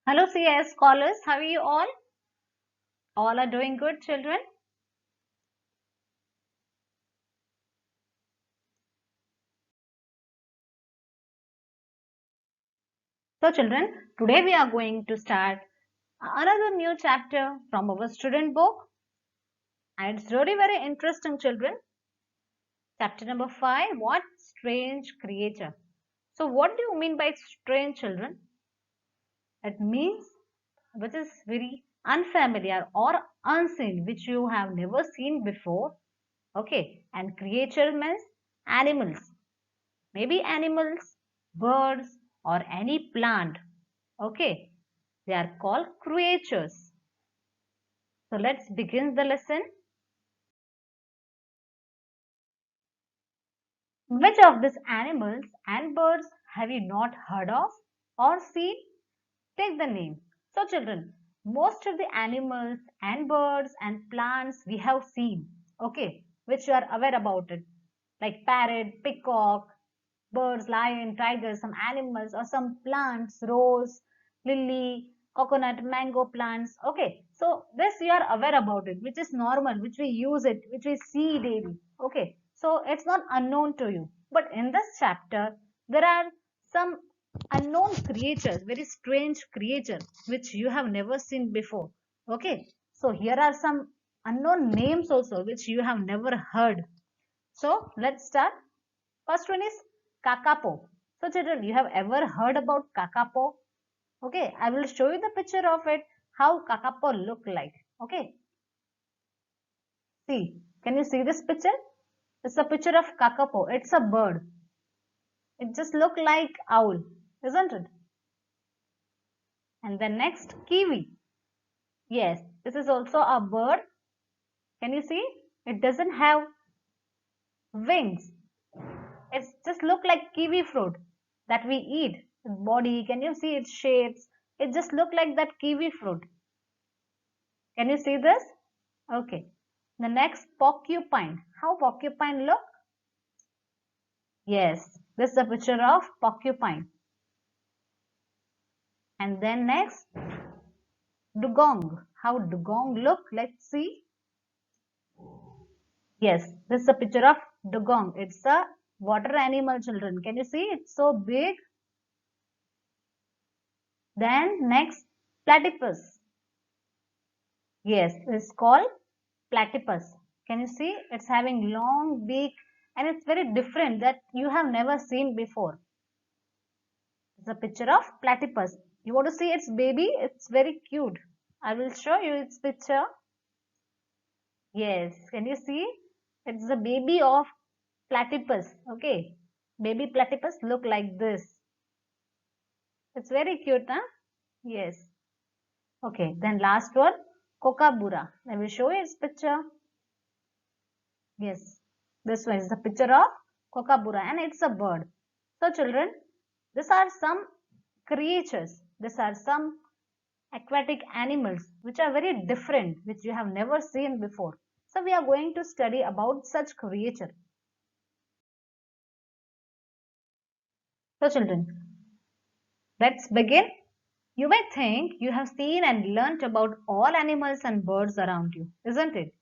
Hello CS scholars, how are you all? All are doing good, children? So children, today we are going to start another new chapter from our student book, and it's really very interesting, children. Chapter number 5, what strange creature? So what do you mean by strange, children? It means which is very unfamiliar or unseen, which you have never seen before. Okay, and creature means animals. Maybe animals, birds, or any plant. Okay, they are called creatures. So let's begin the lesson. Which of these animals and birds have you not heard of or seen? Take the name. So children, most of the animals and birds and plants we have seen, okay, which you are aware about it, like parrot, peacock, birds, lion, tiger, some animals or some plants, rose, lily, coconut, mango plants. Okay, so this you are aware about it, which is normal, which we use it, which we see daily. Okay, so it's not unknown to you. But in this chapter, there are some unknown creatures, very strange creatures, which you have never seen before. Okay, so here are some unknown names also, which you have never heard. So let's start. First one is kakapo. So children, you have ever heard about kakapo? Okay, I will show you the picture of it, how kakapo look like. Okay, see, can you see this picture? It's a picture of kakapo. It's a bird. It just look like owl, isn't it? And then next, kiwi. Yes, this is also a bird. Can you see? It doesn't have wings. It's just look like kiwi fruit that we eat. Its body, can you see its shapes? It just look like that kiwi fruit. Can you see this? Okay. The next, porcupine. How porcupine look? Yes, this is a picture of porcupine. And then next, dugong. How dugong look? Let's see. Yes, this is a picture of dugong. It's a water animal, children. Can you see? It's so big. Then next, platypus. Yes, it's called platypus. Can you see? It's having long beak and it's very different that you have never seen before. It's a picture of platypus. You want to see its baby? It's very cute. I will show you its picture. Yes, can you see? It's the baby of platypus. Okay, baby platypus look like this. It's very cute, huh? Yes. Okay, then last one, kookaburra. I will show you its picture. Yes, this one is the picture of kookaburra and it's a bird. So children, these are some creatures. These are some aquatic animals which are very different, which you have never seen before. So we are going to study about such creature. So children, let's begin. You may think you have seen and learnt about all animals and birds around you, isn't it?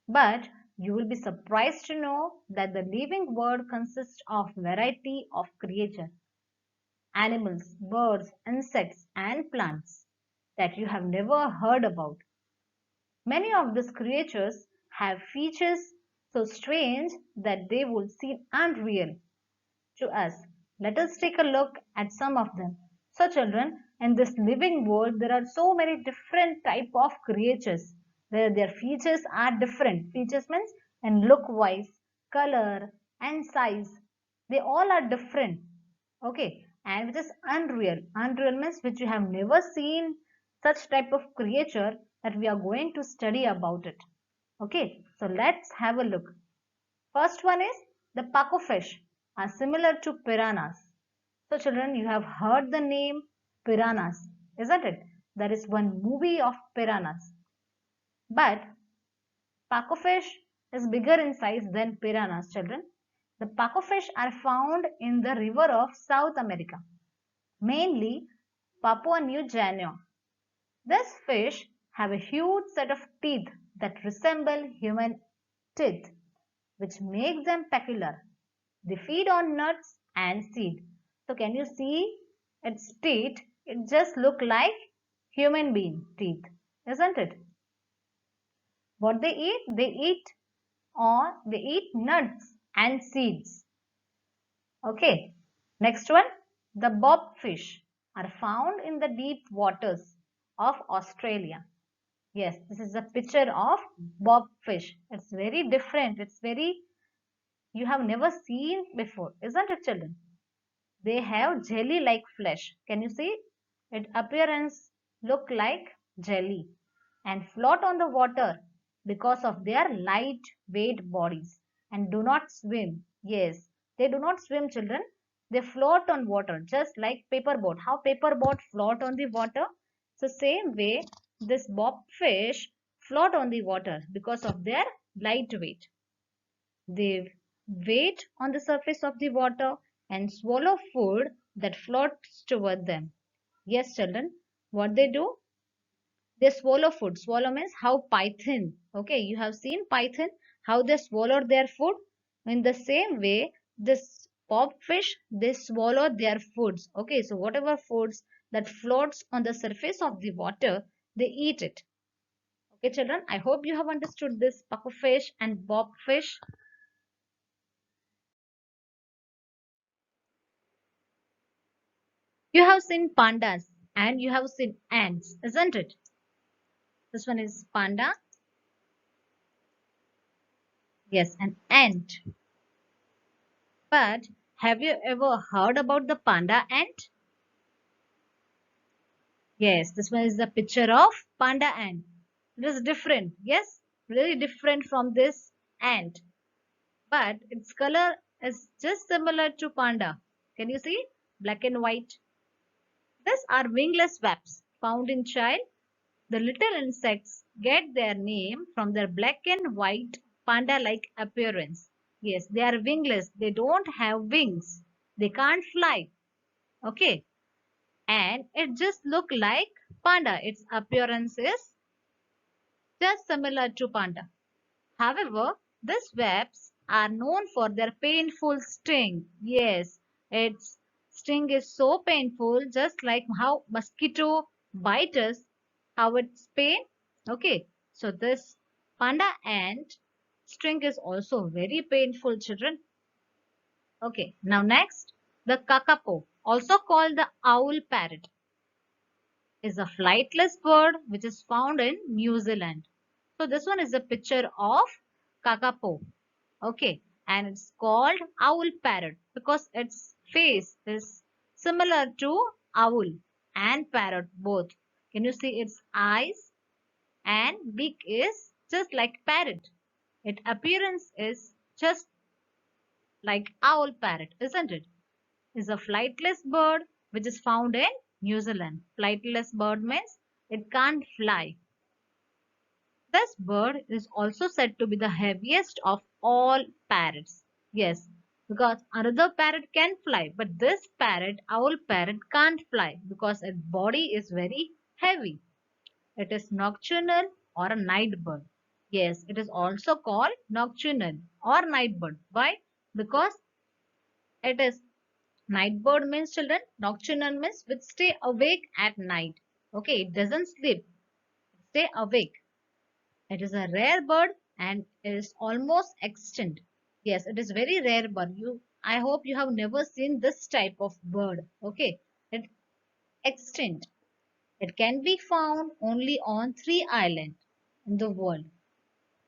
But you will be surprised to know that the living world consists of variety of creatures, animals, birds, insects and plants that you have never heard about. Many of these creatures have features so strange that they would seem unreal to us. Let us take a look at some of them. So children, in this living world, there are so many different type of creatures where their features are different. Features means in look wise, color and size. They all are different. Okay. And which is unreal. Unreal means which you have never seen such type of creature that we are going to study about it. Okay. So let's have a look. First one is the pacofish are similar to piranhas. So children, you have heard the name piranhas, isn't it? There is one movie of piranhas. But pacofish is bigger in size than piranhas, children. The pacofish are found in the river of South America, mainly Papua New Guinea. This fish have a huge set of teeth that resemble human teeth, which makes them peculiar. They feed on nuts and seed. So can you see its teeth? It just look like human being teeth, isn't it? What they eat? They eat nuts and seeds. Okay. Next one, the bobfish are found in the deep waters of Australia. Yes, this is a picture of bobfish. It's very different. You have never seen before, isn't it, children? They have jelly-like flesh. Can you see? Its appearance look like jelly and float on the water because of their lightweight bodies and do not swim. Yes, they do not swim, children. They float on water just like paper boat. How paper boat float on the water? So same way this bobfish float on the water because of their lightweight. They wait on the surface of the water and swallow food that floats toward them. Yes, children, what they do? They swallow food. Swallow means how python. Okay, you have seen python, how they swallow their food. In the same way, this pupfish, they swallow their foods. Okay, so whatever foods that floats on the surface of the water, they eat it. Okay, children, I hope you have understood this pufferfish and bobfish. You have seen pandas and you have seen ants, isn't it? This one is panda. Yes, an ant. But have you ever heard about the panda ant? Yes, this one is the picture of panda ant. It is different. Yes, really different from this ant. But its color is just similar to panda. Can you see? Black and white. These are wingless wasps found in child. The little insects get their name from their black and white panda-like appearance. Yes, they are wingless. They don't have wings. They can't fly. Okay. And it just look like panda. Its appearance is just similar to panda. However, these webs are known for their painful sting. Yes, its sting is so painful, just like how mosquito bite us, how it's pain. Okay, so this panda ant sting is also very painful, children. Okay, now next, the kakapo, also called the owl parrot, is a flightless bird which is found in New Zealand. So this one is a picture of kakapo. Okay, and it's called owl parrot because its face is similar to owl and parrot both. Can you see its eyes and beak is just like parrot. Its appearance is just like owl parrot, isn't it? Is a flightless bird which is found in New Zealand. Flightless bird means it can't fly. This bird is also said to be the heaviest of all parrots. Yes, because another parrot can fly, but this parrot, owl parrot, can't fly because its body is very heavy. It is nocturnal or a night bird. Yes, it is also called nocturnal or night bird. Why? Because it is night bird means children, nocturnal means which stay awake at night. Okay, it doesn't sleep, stay awake. It is a rare bird and is almost extinct. Yes, it is very rare bird. I hope you have never seen this type of bird. Okay, it extinct. It can be found only on 3 islands in the world.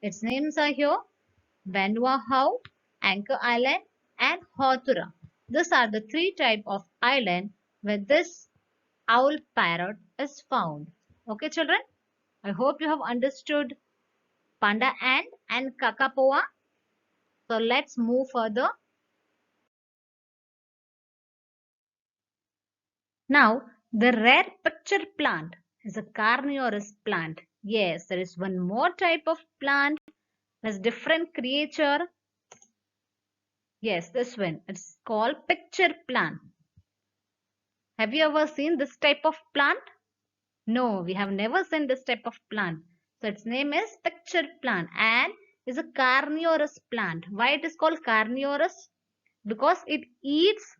Its names are here: Vanuatu, Anchor Island, and Hotura. These are the three type of island where this owl parrot is found. Okay, children. I hope you have understood panda ant and kakapoa. So let's move further. Now, the rare picture plant is a carnivorous plant. Yes, there is one more type of plant has different creature. Yes, this one. It's called picture plant. Have you ever seen this type of plant? No, we have never seen this type of plant. So its name is picture plant and is a carnivorous plant. Why it is called carnivorous? Because it eats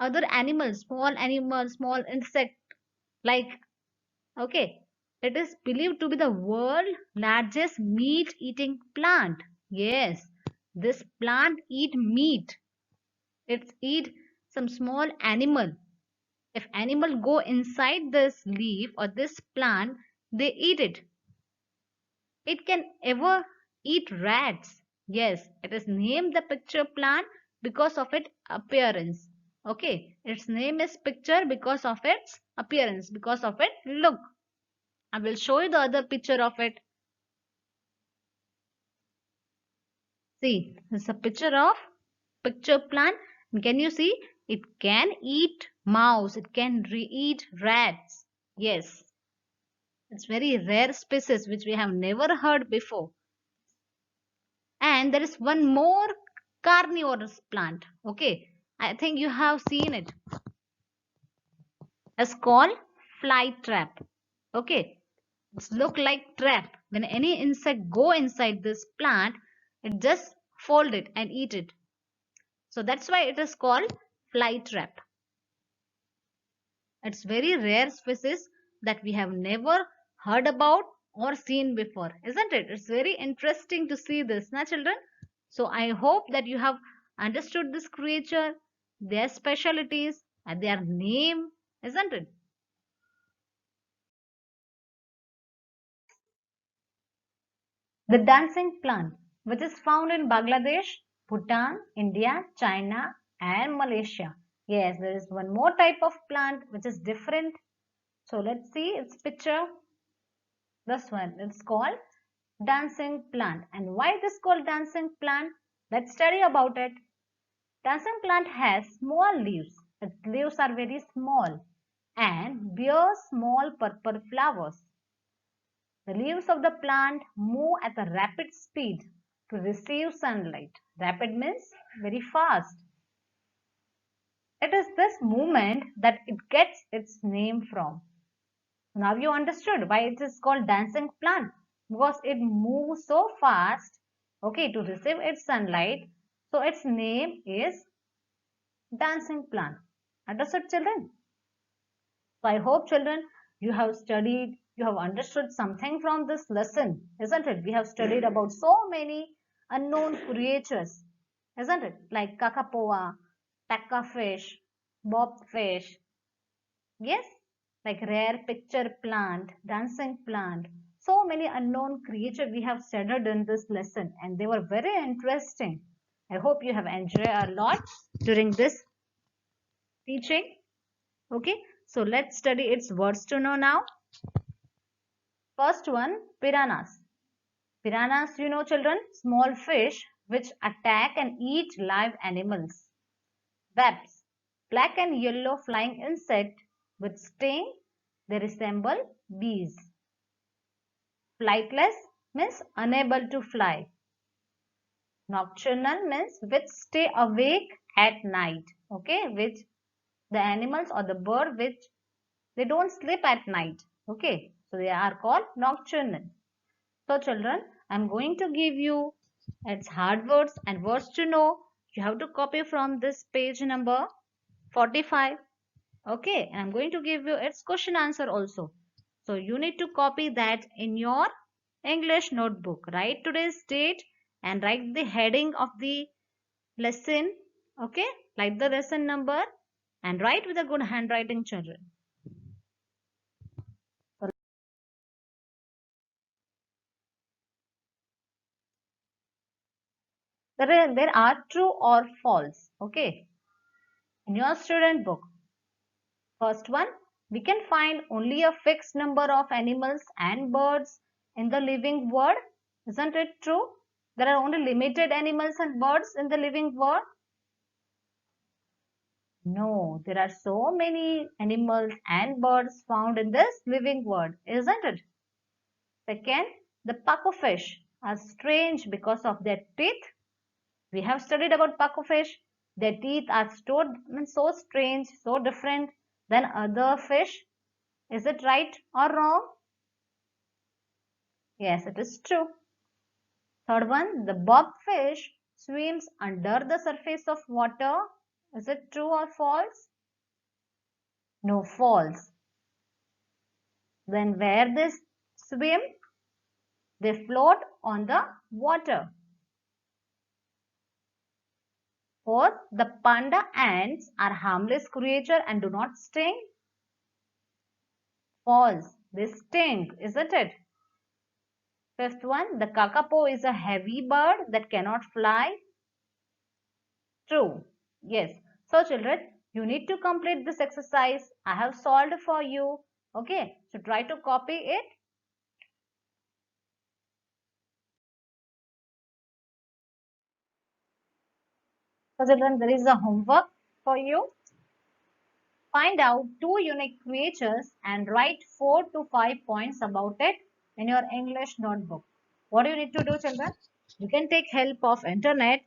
other animals, small insect like, okay. It is believed to be the world's largest meat eating plant. Yes, this plant eat meat. It eat some small animal. If animal go inside this leaf or this plant, they eat it. It can ever eat rats. Yes, it is named the picture plant because of its appearance. Okay, its name is picture because of its appearance, because of its look. I will show you the other picture of it. See, this is a picture of picture plant. Can you see? It can eat mouse. It can eat rats. Yes, it's very rare species which we have never heard before. And there is one more carnivorous plant. Okay, I think you have seen it. It's called fly trap. Okay, it's look like trap. When any insect go inside this plant, it just fold it and eat it. So that's why it is called fly trap. It's very rare species that we have never heard about or seen before, isn't it? It's very interesting to see this, na children? So I hope that you have understood this creature, their specialities, and their name, isn't it? The dancing plant, which is found in Bangladesh, Bhutan, India, China, and Malaysia. Yes, there is one more type of plant which is different. So let's see its picture. This one, it's called dancing plant. And why it is called dancing plant? Let's study about it. Dancing plant has small leaves. Its leaves are very small and bear small purple flowers. The leaves of the plant move at a rapid speed to receive sunlight. Rapid means very fast. It is this movement that it gets its name from. Now you understood why it is called dancing plant, because it moves so fast, okay, to receive its sunlight. So its name is dancing plant. Understood, children? So I hope, children, you have studied, you have understood something from this lesson, isn't it? We have studied about so many unknown creatures, isn't it? Like kakapoa, fish, bobfish, yes, like rare picture plant, dancing plant. So many unknown creatures we have studied in this lesson and they were very interesting. I hope you have enjoyed a lot during this teaching. Okay, so let's study its words to know now. First one, piranhas. Piranhas, you know children, small fish which attack and eat live animals. Webs, black and yellow flying insect with sting, they resemble bees. Flightless means unable to fly. Nocturnal means which stay awake at night. Okay, which the animals or the bird which they don't sleep at night. Okay, so they are called nocturnal. So children, I'm going to give you its hard words and words to know. You have to copy from this page number 45. Okay, and I'm going to give you its question answer also. So you need to copy that in your English notebook. Write today's date and write the heading of the lesson. Okay, write the lesson number and write with a good handwriting, children. So there are true or false. Okay, in your student book. First one, we can find only a fixed number of animals and birds in the living world. Isn't it true? There are only limited animals and birds in the living world. No, there are so many animals and birds found in this living world, isn't it? Second, the pufferfish are strange because of their teeth. We have studied about pufferfish. Their teeth are so strange, so different. than other fish. Is it right or wrong? Yes, it is true. Third one, the bobfish swims under the surface of water. Is it true or false? No, false. Then where they swim? They float on the water. Fourth, the panda ants are harmless creatures and do not sting. False. They sting, isn't it? Fifth one, the kakapo is a heavy bird that cannot fly. True. Yes. So children, you need to complete this exercise. I have solved for you. Okay. So try to copy it. So children, there is a homework for you. Find out two unique creatures and write 4 to 5 points about it in your English notebook. What do you need to do, children? You can take help of internet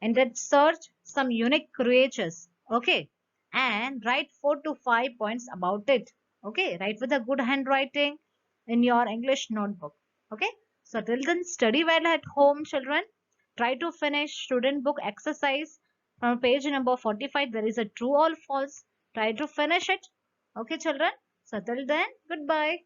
and then search some unique creatures. Okay. And write 4 to 5 points about it. Okay. Write with a good handwriting in your English notebook. Okay. So till then, study well at home, children. Try to finish student book exercise from page number 45. There is a true or false. Try to finish it. Okay, children. So till then, goodbye.